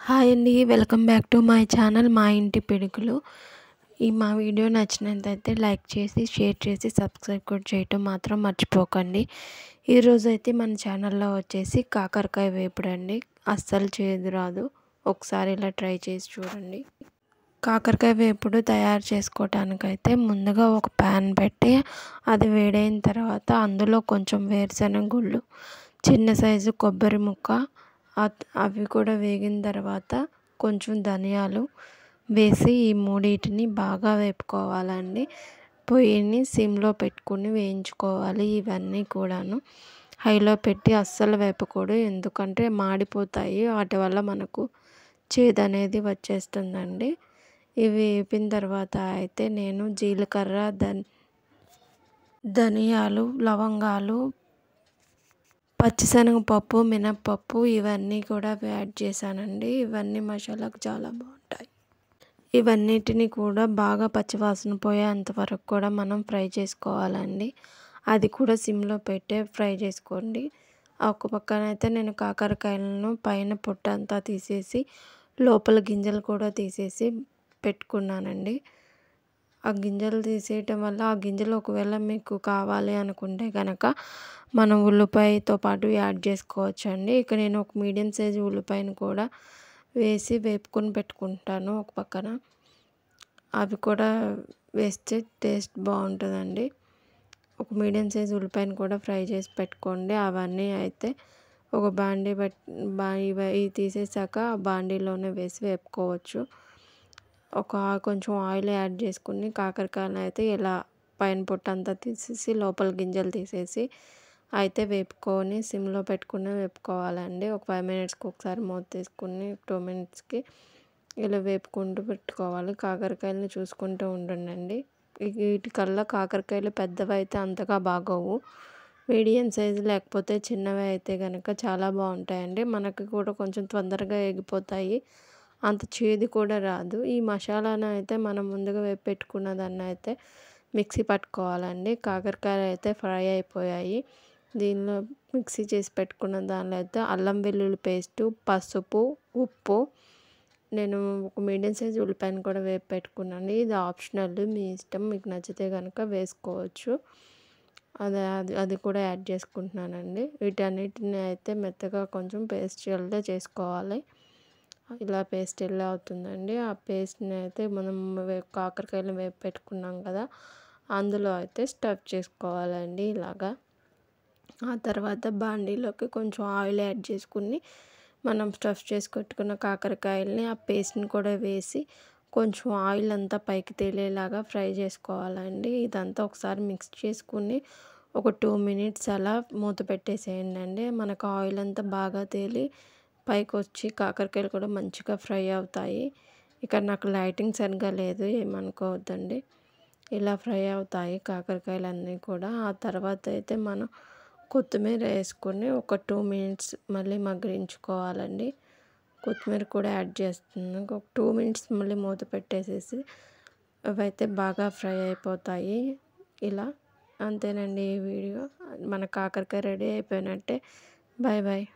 Hi అండి. Welcome back to my channel మా ఇంటి పిడుగులు. మా వీడియో నచ్చినట్టయితే లైక్ చేసి, షేర్ చేసి, సబ్స్క్రైబ్ కూడా చేయటం మాత్రం మర్చిపోకండి. ఈరోజైతే మన ఛానల్లో వచ్చేసి కాకరకాయ వేపుడండి. అస్సలు చేదు రాదు. ఒకసారి ఇలా ట్రై చేసి చూడండి. కాకరకాయ వేపుడు తయారు చేసుకోవటానికైతే ముందుగా ఒక ప్యాన్ పెట్టి అది వేడైన తర్వాత అందులో కొంచెం వేరుశనగ గుళ్ళు, చిన్న సైజు కొబ్బరి ముక్క, అవి కూడా వేగిన తర్వాత కొంచెం ధనియాలు వేసి ఈ మూడింటిని బాగా వేపుకోవాలండి. పొయ్యిని సిమ్లో పెట్టుకుని వేయించుకోవాలి. ఇవన్నీ కూడాను హైలో పెట్టి అస్సలు వేపకూడదు, ఎందుకంటే మాడిపోతాయి. వాటి వల్ల మనకు చేదు అనేది వచ్చేస్తుందండి. ఇవి వేపిన తర్వాత అయితే నేను జీలకర్ర, ధనియాలు, లవంగాలు, పచ్చిశనగపప్పు, మినప్పప్పు ఇవన్నీ కూడా యాడ్ చేశానండి. ఇవన్నీ మసాలాకు చాలా బాగుంటాయి. ఇవన్నిటిని కూడా బాగా పచ్చివాసన పోయేంత వరకు కూడా మనం ఫ్రై చేసుకోవాలండి. అది కూడా సిమ్లో పెట్టే ఫ్రై చేసుకోండి. ఒక పక్కన అయితే నేను కాకరకాయలను పైన పొట్టంతా తీసేసి లోపల గింజలు కూడా తీసేసి పెట్టుకున్నానండి. ఆ గింజలు తీసేయటం వల్ల ఆ గింజలు ఒకవేళ మీకు కావాలి అనుకుంటే కనుక మనం ఉల్లిపాయతో పాటు యాడ్ చేసుకోవచ్చండి. ఇక నేను ఒక మీడియం సైజు ఉల్లిపాయను కూడా వేసి వేపుకొని పెట్టుకుంటాను ఒక పక్కన. అవి కూడా వేస్తే టేస్ట్ బాగుంటుందండి. ఒక మీడియం సైజు ఉల్లిపాయను కూడా ఫ్రై చేసి పెట్టుకోండి. అవన్నీ అయితే ఒక బాండీ ఇవి తీసేసాక ఆ బాండీలోనే వేసి వేపుకోవచ్చు. కొంచెం ఆయిల్ యాడ్ చేసుకుని కాకరకాయలను అయితే ఇలా పైన పొట్టంతా తీసేసి లోపల గింజలు తీసేసి అయితే వేపుకొని సిమ్లో పెట్టుకుని వేపుకోవాలండి. ఒక 5 మినిట్స్కి ఒకసారి మూత తీసుకుని 2 మినిట్స్కి ఇలా వేపుకుంటూ పెట్టుకోవాలి. కాకరకాయలను చూసుకుంటూ ఉండండి. వీటికల్లా కాకరకాయలు పెద్దవి అయితే అంతగా బాగోవు. మీడియం సైజు లేకపోతే చిన్నవి అయితే కనుక చాలా బాగుంటాయండి. మనకి కూడా కొంచెం తొందరగా ఎగిపోతాయి. అంత చేదు కూడా రాదు. ఈ మసాలాను అయితే మనం ముందుగా వేపి పెట్టుకున్న దాన్ని అయితే మిక్సీ పట్టుకోవాలండి. కాకరకాయలు అయితే ఫ్రై అయిపోయాయి. దీనిలో మిక్సీ చేసి పెట్టుకున్న దానిలో అయితే అల్లం వెల్లుల్లి పేస్టు, పసుపు, ఉప్పు, నేను ఒక మీడియం సైజు ఉల్లిపాయను కూడా వేపి పెట్టుకున్నాను. ఇది ఆప్షనల్, మీ ఇష్టం. మీకు నచ్చితే కనుక వేసుకోవచ్చు. అది కూడా యాడ్ చేసుకుంటున్నానండి. వీటన్నిటిని అయితే మెత్తగా కొంచెం పేస్ట్ చేసుకోవాలి. ఇలా పేస్ట్ ఎలా అవుతుందండి. ఆ పేస్ట్ని అయితే మనం కాకరకాయలు వేపి పెట్టుకున్నాం కదా, అందులో అయితే స్టఫ్ చేసుకోవాలండి ఇలాగా. ఆ తర్వాత బాండీలోకి కొంచెం ఆయిల్ యాడ్ చేసుకుని మనం స్టఫ్ చేసి పెట్టుకున్న కాకరకాయలని ఆ పేస్ట్ని కూడా వేసి కొంచెం ఆయిల్ అంతా పైకి తేలేలాగా ఫ్రై చేసుకోవాలండి. ఇదంతా ఒకసారి మిక్స్ చేసుకుని ఒక 2 మినిట్స్ అలా మూత పెట్టేసేయండి అండి. మనకు ఆయిల్ అంతా బాగా తేలి పైకి వచ్చి కాకరకాయలు కూడా మంచిగా ఫ్రై అవుతాయి. ఇక్కడ నాకు లైటింగ్ సరిగ్గా లేదు, ఏమనుకోవద్దండి. ఇలా ఫ్రై అవుతాయి కాకరకాయలన్నీ కూడా. ఆ తర్వాత అయితే మనం కొత్తిమీర వేసుకొని ఒక 2 మినిట్స్ మళ్ళీ మగ్గించుకోవాలండి. కొత్తిమీర కూడా యాడ్ చేస్తున్నాను. ఒక 2 మినిట్స్ మళ్ళీ మూత పెట్టేసేసి అవైతే బాగా ఫ్రై అయిపోతాయి. ఇలా అంతేనండి ఈ వీడియో. మన కాకరకాయ రెడీ అయిపోయినట్టే. Bye bye.